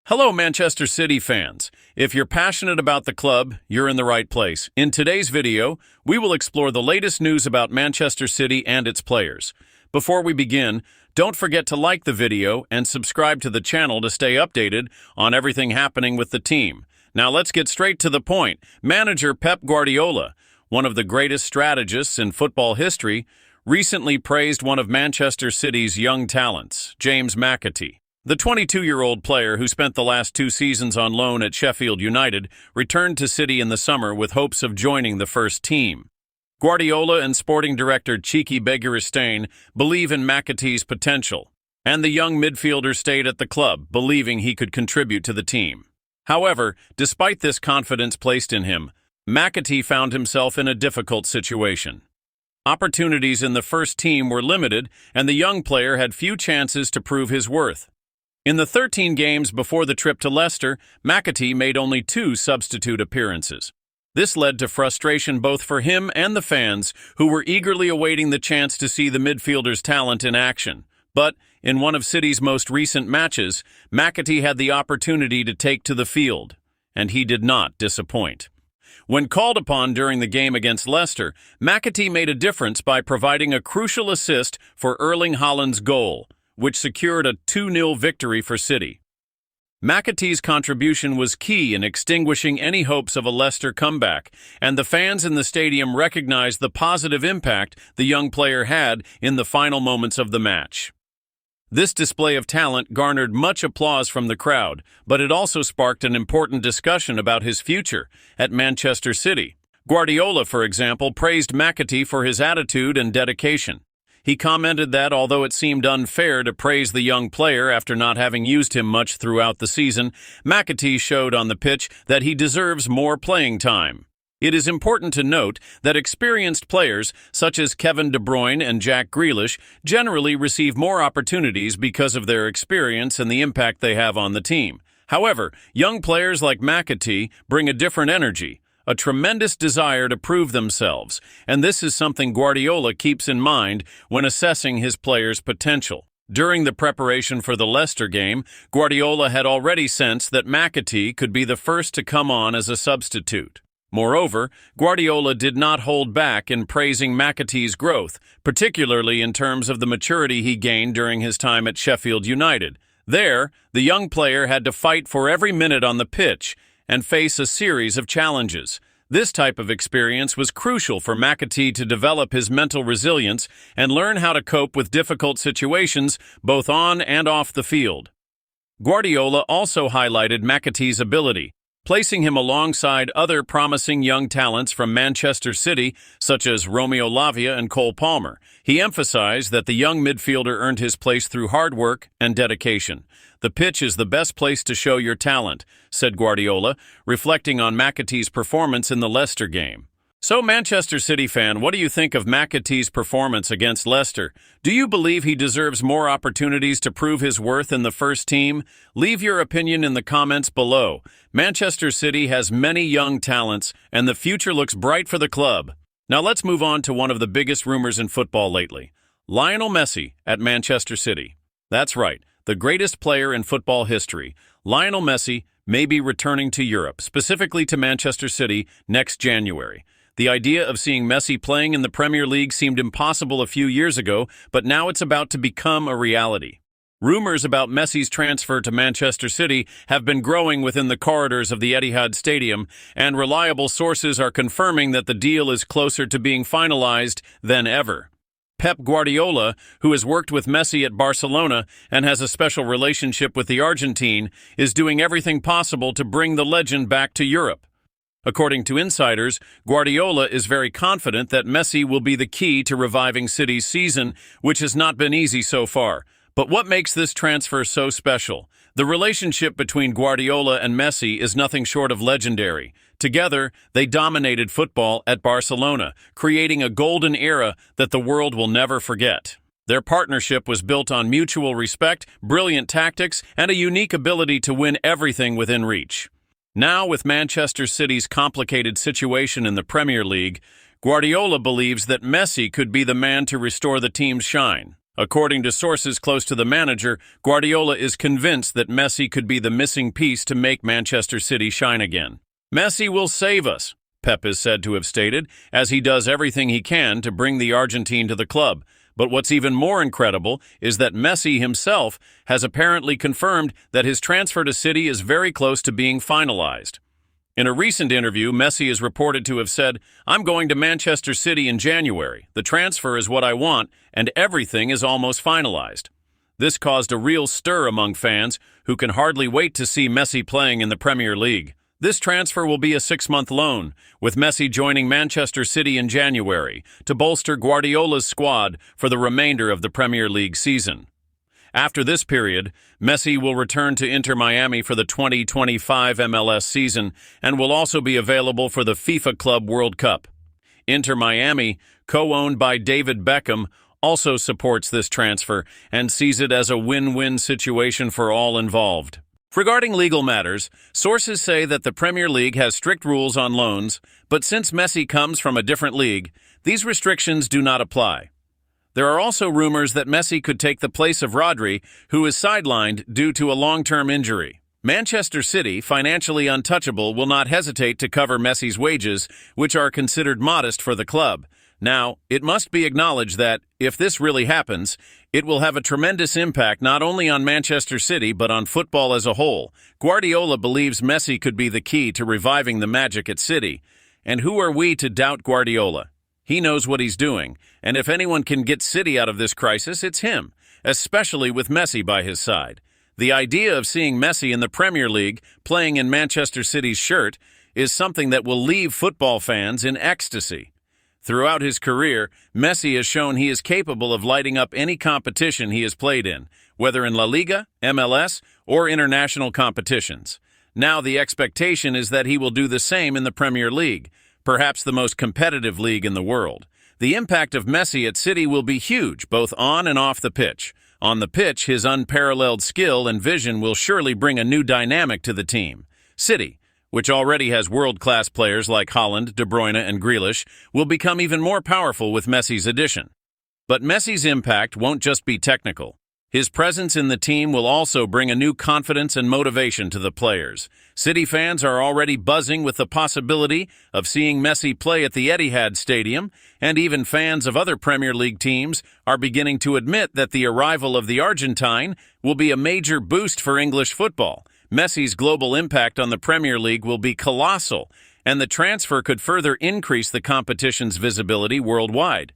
Hello, Manchester City fans. If you're passionate about the club, you're in the right place. In today's video, we will explore the latest news about Manchester City and its players. Before we begin, don't forget to like the video and subscribe to the channel to stay updated on everything happening with the team. Now let's get straight to the point. Manager Pep Guardiola, one of the greatest strategists in football history, recently praised one of Manchester City's young talents, James McAtee. The 22-year-old player, who spent the last 2 seasons on loan at Sheffield United, returned to City in the summer with hopes of joining the first team. Guardiola and sporting director Txiki Begiristain believe in McAtee's potential, and the young midfielder stayed at the club, believing he could contribute to the team. However, despite this confidence placed in him, McAtee found himself in a difficult situation. Opportunities in the first team were limited, and the young player had few chances to prove his worth. In the 13 games before the trip to Leicester, McAtee made only 2 substitute appearances. This led to frustration both for him and the fans, who were eagerly awaiting the chance to see the midfielder's talent in action. But, in one of City's most recent matches, McAtee had the opportunity to take to the field, and he did not disappoint. When called upon during the game against Leicester, McAtee made a difference by providing a crucial assist for Erling Haaland's goal, which secured a 2-0 victory for City. McAtee's contribution was key in extinguishing any hopes of a Leicester comeback, and the fans in the stadium recognized the positive impact the young player had in the final moments of the match. This display of talent garnered much applause from the crowd, but it also sparked an important discussion about his future at Manchester City. Guardiola, for example, praised McAtee for his attitude and dedication. He commented that although it seemed unfair to praise the young player after not having used him much throughout the season, McAtee showed on the pitch that he deserves more playing time. It is important to note that experienced players, such as Kevin De Bruyne and Jack Grealish, generally receive more opportunities because of their experience and the impact they have on the team. However, young players like McAtee bring a different energy, a tremendous desire to prove themselves, and this is something Guardiola keeps in mind when assessing his players' potential. During the preparation for the Leicester game, Guardiola had already sensed that McAtee could be the first to come on as a substitute. Moreover, Guardiola did not hold back in praising McAtee's growth, particularly in terms of the maturity he gained during his time at Sheffield United. There, the young player had to fight for every minute on the pitch and face a series of challenges. This type of experience was crucial for McAtee to develop his mental resilience and learn how to cope with difficult situations both on and off the field. Guardiola also highlighted McAtee's ability, placing him alongside other promising young talents from Manchester City, such as Romeo Lavia and Cole Palmer. He emphasized that the young midfielder earned his place through hard work and dedication. "The pitch is the best place to show your talent," said Guardiola, reflecting on McAtee's performance in the Leicester game. So, Manchester City fan, what do you think of McAtee's performance against Leicester? Do you believe he deserves more opportunities to prove his worth in the first team? Leave your opinion in the comments below. Manchester City has many young talents, and the future looks bright for the club. Now let's move on to one of the biggest rumors in football lately: Lionel Messi at Manchester City. That's right, the greatest player in football history, Lionel Messi, may be returning to Europe, specifically to Manchester City, next January. The idea of seeing Messi playing in the Premier League seemed impossible a few years ago, but now it's about to become a reality. Rumors about Messi's transfer to Manchester City have been growing within the corridors of the Etihad Stadium, and reliable sources are confirming that the deal is closer to being finalized than ever. Pep Guardiola, who has worked with Messi at Barcelona and has a special relationship with the Argentine, is doing everything possible to bring the legend back to Europe. According to insiders, Guardiola is very confident that Messi will be the key to reviving City's season, which has not been easy so far. But what makes this transfer so special? The relationship between Guardiola and Messi is nothing short of legendary. Together, they dominated football at Barcelona, creating a golden era that the world will never forget. Their partnership was built on mutual respect, brilliant tactics, and a unique ability to win everything within reach. Now, with Manchester City's complicated situation in the Premier League, Guardiola believes that Messi could be the man to restore the team's shine. According to sources close to the manager, Guardiola is convinced that Messi could be the missing piece to make Manchester City shine again. "Messi will save us," Pep is said to have stated, as he does everything he can to bring the Argentine to the club. But what's even more incredible is that Messi himself has apparently confirmed that his transfer to City is very close to being finalized. In a recent interview, Messi is reported to have said, "I'm going to Manchester City in January. The transfer is what I want, and everything is almost finalized." This caused a real stir among fans who can hardly wait to see Messi playing in the Premier League. This transfer will be a 6-month loan, with Messi joining Manchester City in January to bolster Guardiola's squad for the remainder of the Premier League season. After this period, Messi will return to Inter Miami for the 2025 MLS season and will also be available for the FIFA Club World Cup. Inter Miami, co-owned by David Beckham, also supports this transfer and sees it as a win-win situation for all involved. Regarding legal matters, sources say that the Premier League has strict rules on loans, but since Messi comes from a different league, these restrictions do not apply. There are also rumors that Messi could take the place of Rodri, who is sidelined due to a long-term injury. Manchester City, financially untouchable, will not hesitate to cover Messi's wages, which are considered modest for the club. Now, it must be acknowledged that, if this really happens, it will have a tremendous impact not only on Manchester City but on football as a whole. Guardiola believes Messi could be the key to reviving the magic at City. And who are we to doubt Guardiola? He knows what he's doing, and if anyone can get City out of this crisis, it's him, especially with Messi by his side. The idea of seeing Messi in the Premier League playing in Manchester City's shirt is something that will leave football fans in ecstasy. Throughout his career, Messi has shown he is capable of lighting up any competition he has played in, whether in La Liga, MLS, or international competitions. Now the expectation is that he will do the same in the Premier League, perhaps the most competitive league in the world. The impact of Messi at City will be huge, both on and off the pitch. On the pitch, his unparalleled skill and vision will surely bring a new dynamic to the team. City, which already has world-class players like Haaland, De Bruyne, and Grealish, will become even more powerful with Messi's addition. But Messi's impact won't just be technical. His presence in the team will also bring a new confidence and motivation to the players. City fans are already buzzing with the possibility of seeing Messi play at the Etihad Stadium, and even fans of other Premier League teams are beginning to admit that the arrival of the Argentine will be a major boost for English football. Messi's global impact on the Premier League will be colossal, and the transfer could further increase the competition's visibility worldwide.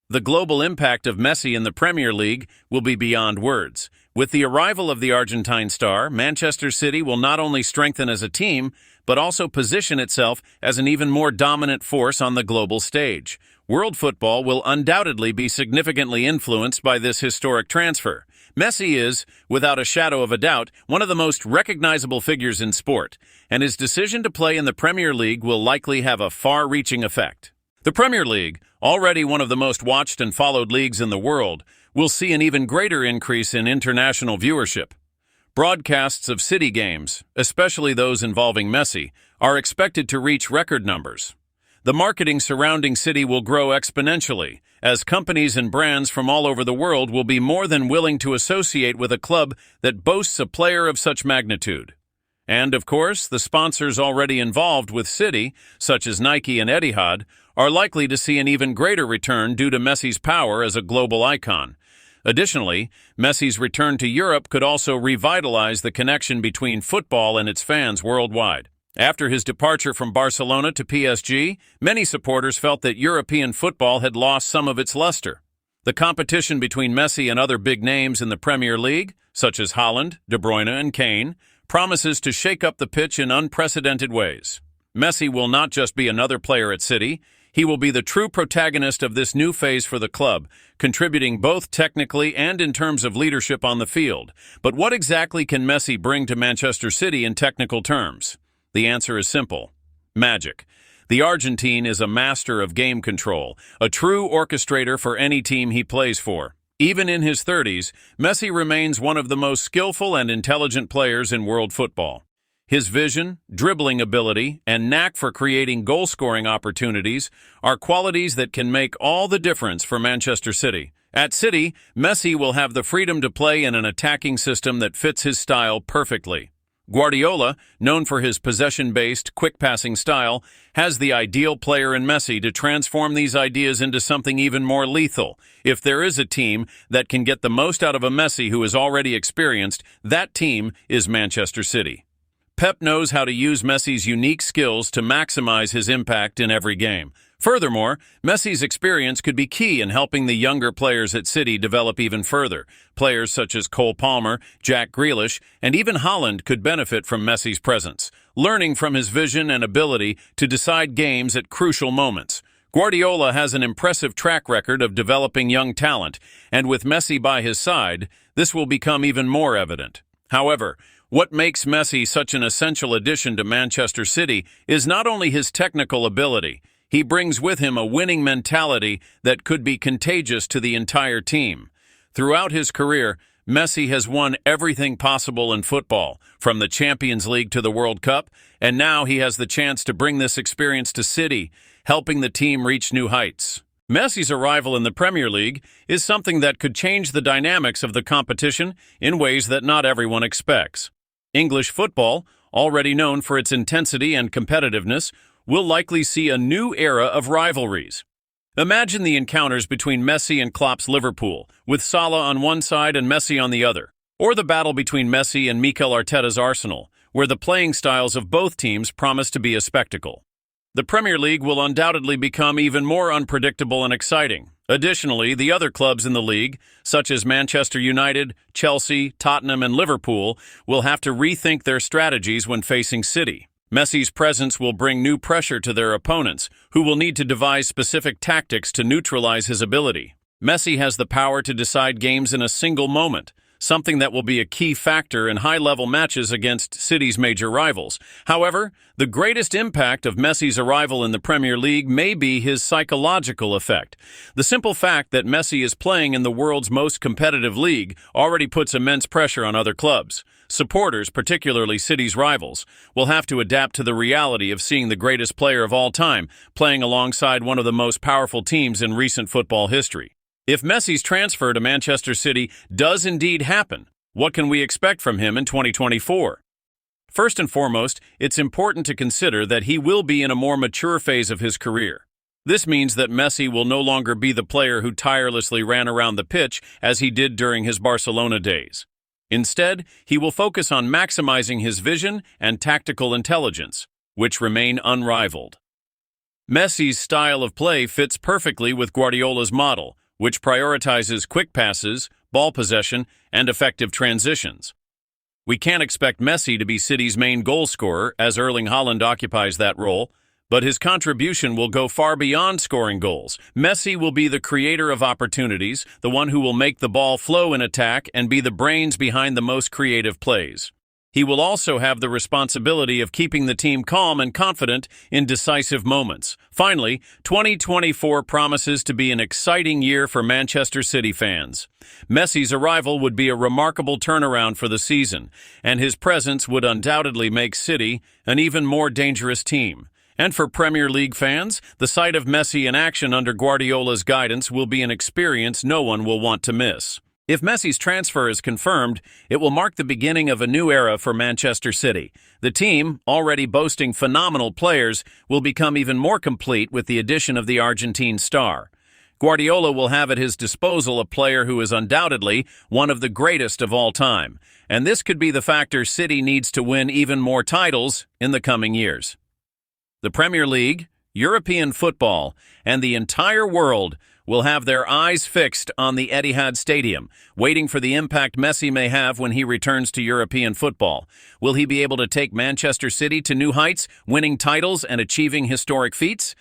The global impact of Messi in the Premier League will be beyond words. With the arrival of the Argentine star, Manchester City will not only strengthen as a team, but also position itself as an even more dominant force on the global stage. World football will undoubtedly be significantly influenced by this historic transfer. Messi is, without a shadow of a doubt, one of the most recognizable figures in sport, and his decision to play in the Premier League will likely have a far-reaching effect. The Premier League, already one of the most watched and followed leagues in the world, will see an even greater increase in international viewership. Broadcasts of City games, especially those involving Messi, are expected to reach record numbers. The marketing surrounding City will grow exponentially, as companies and brands from all over the world will be more than willing to associate with a club that boasts a player of such magnitude. And, of course, the sponsors already involved with City, such as Nike and Etihad, are likely to see an even greater return due to Messi's power as a global icon. Additionally, Messi's return to Europe could also revitalize the connection between football and its fans worldwide. After his departure from Barcelona to PSG, many supporters felt that European football had lost some of its luster. The competition between Messi and other big names in the Premier League, such as Haaland, De Bruyne, and Kane, promises to shake up the pitch in unprecedented ways. Messi will not just be another player at City, he will be the true protagonist of this new phase for the club, contributing both technically and in terms of leadership on the field. But what exactly can Messi bring to Manchester City in technical terms? The answer is simple: magic. The Argentine is a master of game control, a true orchestrator for any team he plays for. Even in his 30s, Messi remains one of the most skillful and intelligent players in world football. His vision, dribbling ability, and knack for creating goal-scoring opportunities are qualities that can make all the difference for Manchester City. At City, Messi will have the freedom to play in an attacking system that fits his style perfectly. Guardiola, known for his possession-based, quick-passing style, has the ideal player in Messi to transform these ideas into something even more lethal. If there is a team that can get the most out of a Messi who is already experienced, that team is Manchester City. Pep knows how to use Messi's unique skills to maximize his impact in every game. Furthermore, Messi's experience could be key in helping the younger players at City develop even further. Players such as Cole Palmer, Jack Grealish, and even Haaland could benefit from Messi's presence, learning from his vision and ability to decide games at crucial moments. Guardiola has an impressive track record of developing young talent, and with Messi by his side, this will become even more evident. However, what makes Messi such an essential addition to Manchester City is not only his technical ability. He brings with him a winning mentality that could be contagious to the entire team. Throughout his career, Messi has won everything possible in football, from the Champions League to the World Cup, and now he has the chance to bring this experience to City, helping the team reach new heights. Messi's arrival in the Premier League is something that could change the dynamics of the competition in ways that not everyone expects. English football, already known for its intensity and competitiveness, will likely see a new era of rivalries. Imagine the encounters between Messi and Klopp's Liverpool, with Salah on one side and Messi on the other, or the battle between Messi and Mikel Arteta's Arsenal, where the playing styles of both teams promise to be a spectacle. The Premier League will undoubtedly become even more unpredictable and exciting. Additionally, the other clubs in the league, such as Manchester United, Chelsea, Tottenham, and Liverpool, will have to rethink their strategies when facing City. Messi's presence will bring new pressure to their opponents, who will need to devise specific tactics to neutralize his ability. Messi has the power to decide games in a single moment, something that will be a key factor in high-level matches against City's major rivals. However, the greatest impact of Messi's arrival in the Premier League may be his psychological effect. The simple fact that Messi is playing in the world's most competitive league already puts immense pressure on other clubs. Supporters, particularly City's rivals, will have to adapt to the reality of seeing the greatest player of all time playing alongside one of the most powerful teams in recent football history. If Messi's transfer to Manchester City does indeed happen, what can we expect from him in 2024? First and foremost, it's important to consider that he will be in a more mature phase of his career. This means that Messi will no longer be the player who tirelessly ran around the pitch as he did during his Barcelona days. Instead, he will focus on maximizing his vision and tactical intelligence, which remain unrivaled. Messi's style of play fits perfectly with Guardiola's model, which prioritizes quick passes, ball possession, and effective transitions. We can't expect Messi to be City's main goal scorer, as Erling Haaland occupies that role, but his contribution will go far beyond scoring goals. Messi will be the creator of opportunities, the one who will make the ball flow in attack and be the brains behind the most creative plays. He will also have the responsibility of keeping the team calm and confident in decisive moments. Finally, 2024 promises to be an exciting year for Manchester City fans. Messi's arrival would be a remarkable turnaround for the season, and his presence would undoubtedly make City an even more dangerous team. And for Premier League fans, the sight of Messi in action under Guardiola's guidance will be an experience no one will want to miss. If Messi's transfer is confirmed, it will mark the beginning of a new era for Manchester City. The team, already boasting phenomenal players, will become even more complete with the addition of the Argentine star. Guardiola will have at his disposal a player who is undoubtedly one of the greatest of all time, and this could be the factor City needs to win even more titles in the coming years. The Premier League, European football, and the entire world will have their eyes fixed on the Etihad Stadium, waiting for the impact Messi may have when he returns to European football. Will he be able to take Manchester City to new heights, winning titles and achieving historic feats?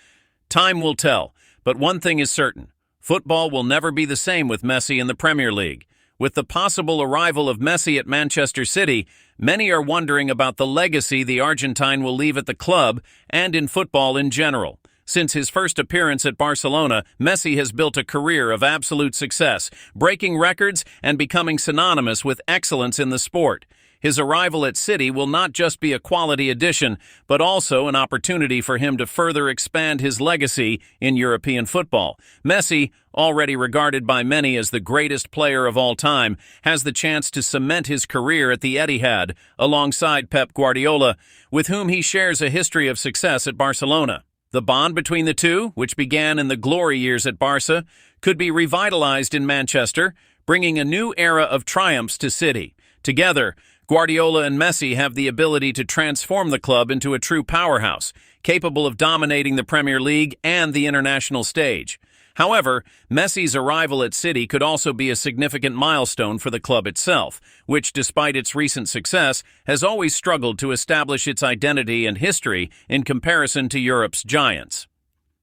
Time will tell, but one thing is certain. Football will never be the same with Messi in the Premier League. With the possible arrival of Messi at Manchester City, many are wondering about the legacy the Argentine will leave at the club and in football in general. Since his first appearance at Barcelona, Messi has built a career of absolute success, breaking records and becoming synonymous with excellence in the sport. His arrival at City will not just be a quality addition, but also an opportunity for him to further expand his legacy in European football. Messi, already regarded by many as the greatest player of all time, has the chance to cement his career at the Etihad alongside Pep Guardiola, with whom he shares a history of success at Barcelona. The bond between the two, which began in the glory years at Barca, could be revitalized in Manchester, bringing a new era of triumphs to City. Together, Guardiola and Messi have the ability to transform the club into a true powerhouse, capable of dominating the Premier League and the international stage. However, Messi's arrival at City could also be a significant milestone for the club itself, which, despite its recent success, has always struggled to establish its identity and history in comparison to Europe's giants.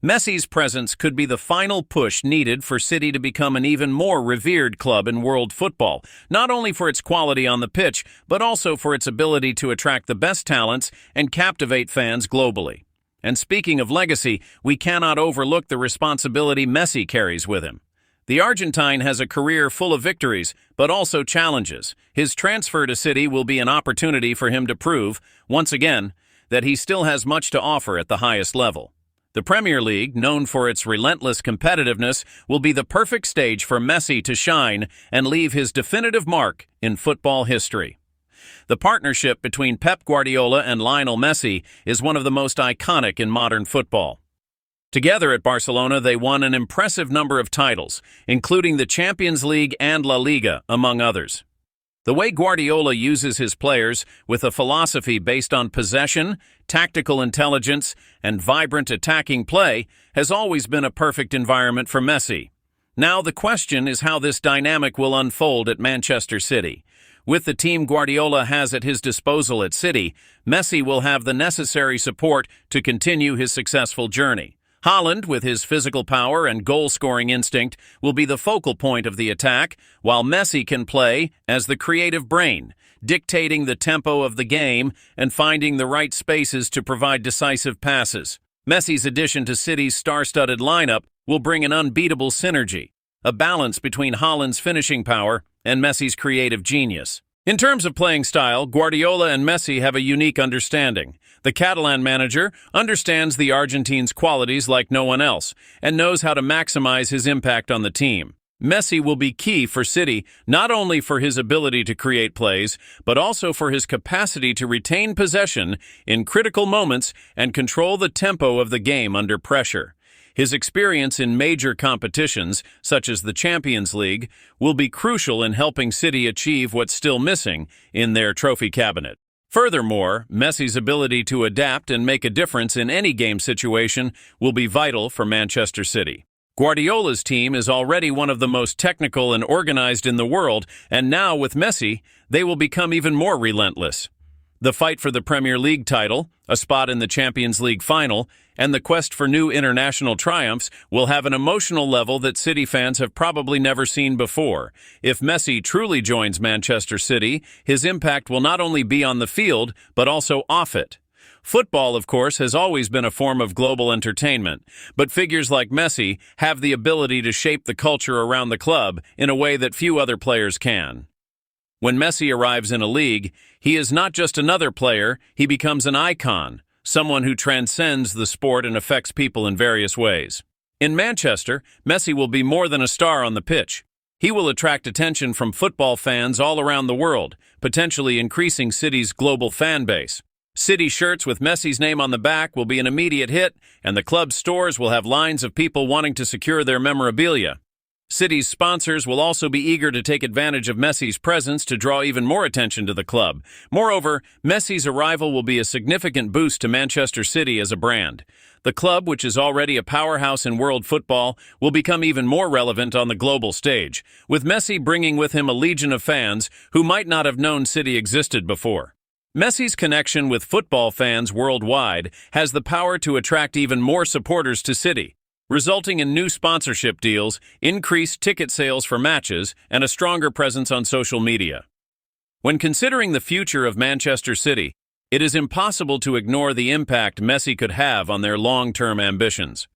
Messi's presence could be the final push needed for City to become an even more revered club in world football, not only for its quality on the pitch, but also for its ability to attract the best talents and captivate fans globally. And speaking of legacy, we cannot overlook the responsibility Messi carries with him. The Argentine has a career full of victories, but also challenges. His transfer to City will be an opportunity for him to prove, once again, that he still has much to offer at the highest level. The Premier League, known for its relentless competitiveness, will be the perfect stage for Messi to shine and leave his definitive mark in football history. The partnership between Pep Guardiola and Lionel Messi is one of the most iconic in modern football. Together at Barcelona, they won an impressive number of titles, including the Champions League and La Liga, among others. The way Guardiola uses his players, with a philosophy based on possession, tactical intelligence, and vibrant attacking play, has always been a perfect environment for Messi. Now the question is how this dynamic will unfold at Manchester City. With the team Guardiola has at his disposal at City, Messi will have the necessary support to continue his successful journey. Haaland, with his physical power and goal-scoring instinct, will be the focal point of the attack, while Messi can play as the creative brain, dictating the tempo of the game and finding the right spaces to provide decisive passes. Messi's addition to City's star-studded lineup will bring an unbeatable synergy, a balance between Haaland's finishing power and Messi's creative genius. In terms of playing style, Guardiola and Messi have a unique understanding. The Catalan manager understands the Argentine's qualities like no one else and knows how to maximize his impact on the team. Messi will be key for City, not only for his ability to create plays, but also for his capacity to retain possession in critical moments and control the tempo of the game under pressure. His experience in major competitions, such as the Champions League, will be crucial in helping City achieve what's still missing in their trophy cabinet. Furthermore, Messi's ability to adapt and make a difference in any game situation will be vital for Manchester City. Guardiola's team is already one of the most technical and organized in the world, and now with Messi, they will become even more relentless. The fight for the Premier League title, a spot in the Champions League final, and the quest for new international triumphs will have an emotional level that City fans have probably never seen before. If Messi truly joins Manchester City, his impact will not only be on the field, but also off it. Football, of course, has always been a form of global entertainment, but figures like Messi have the ability to shape the culture around the club in a way that few other players can. When Messi arrives in a league, he is not just another player, he becomes an icon, someone who transcends the sport and affects people in various ways. In Manchester, Messi will be more than a star on the pitch. He will attract attention from football fans all around the world, potentially increasing City's global fan base. City shirts with Messi's name on the back will be an immediate hit, and the club's stores will have lines of people wanting to secure their memorabilia. City's sponsors will also be eager to take advantage of Messi's presence to draw even more attention to the club. Moreover, Messi's arrival will be a significant boost to Manchester City as a brand. The club, which is already a powerhouse in world football, will become even more relevant on the global stage, with Messi bringing with him a legion of fans who might not have known City existed before. Messi's connection with football fans worldwide has the power to attract even more supporters to City, resulting in new sponsorship deals, increased ticket sales for matches, and a stronger presence on social media. When considering the future of Manchester City, it is impossible to ignore the impact Messi could have on their long-term ambitions.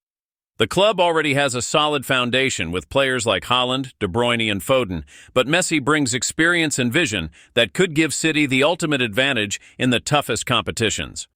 The club already has a solid foundation with players like Haaland, De Bruyne, and Foden, but Messi brings experience and vision that could give City the ultimate advantage in the toughest competitions.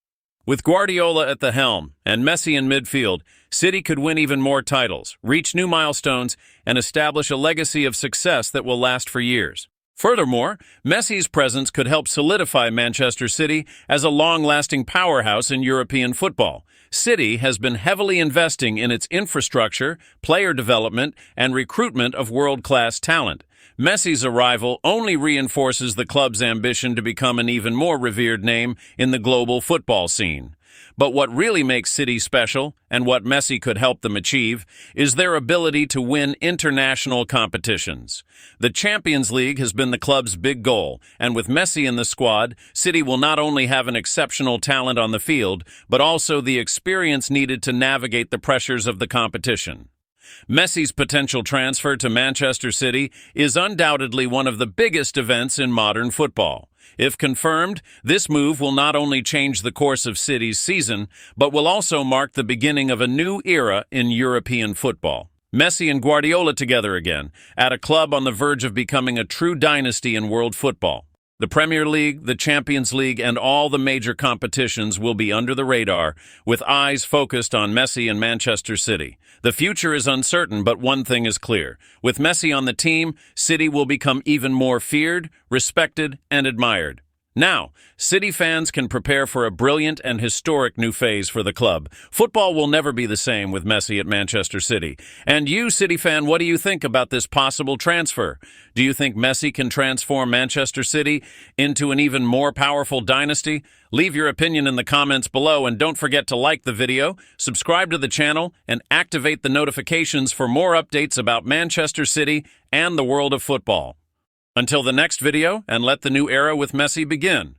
With Guardiola at the helm and Messi in midfield, City could win even more titles, reach new milestones, and establish a legacy of success that will last for years. Furthermore, Messi's presence could help solidify Manchester City as a long-lasting powerhouse in European football. City has been heavily investing in its infrastructure, player development, and recruitment of world-class talent. Messi's arrival only reinforces the club's ambition to become an even more revered name in the global football scene. But what really makes City special, and what Messi could help them achieve, is their ability to win international competitions. The Champions League has been the club's big goal, and with Messi in the squad, City will not only have an exceptional talent on the field, but also the experience needed to navigate the pressures of the competition. Messi's potential transfer to Manchester City is undoubtedly one of the biggest events in modern football. If confirmed, this move will not only change the course of City's season, but will also mark the beginning of a new era in European football. Messi and Guardiola together again, at a club on the verge of becoming a true dynasty in world football. The Premier League, the Champions League, and all the major competitions will be under the radar, with eyes focused on Messi and Manchester City. The future is uncertain, but one thing is clear. With Messi on the team, City will become even more feared, respected, and admired. Now, City fans can prepare for a brilliant and historic new phase for the club. Football will never be the same with Messi at Manchester City. And you, City fan, what do you think about this possible transfer? Do you think Messi can transform Manchester City into an even more powerful dynasty? Leave your opinion in the comments below, and don't forget to like the video, subscribe to the channel, and activate the notifications for more updates about Manchester City and the world of football. Until the next video, and let the new era with Messi begin.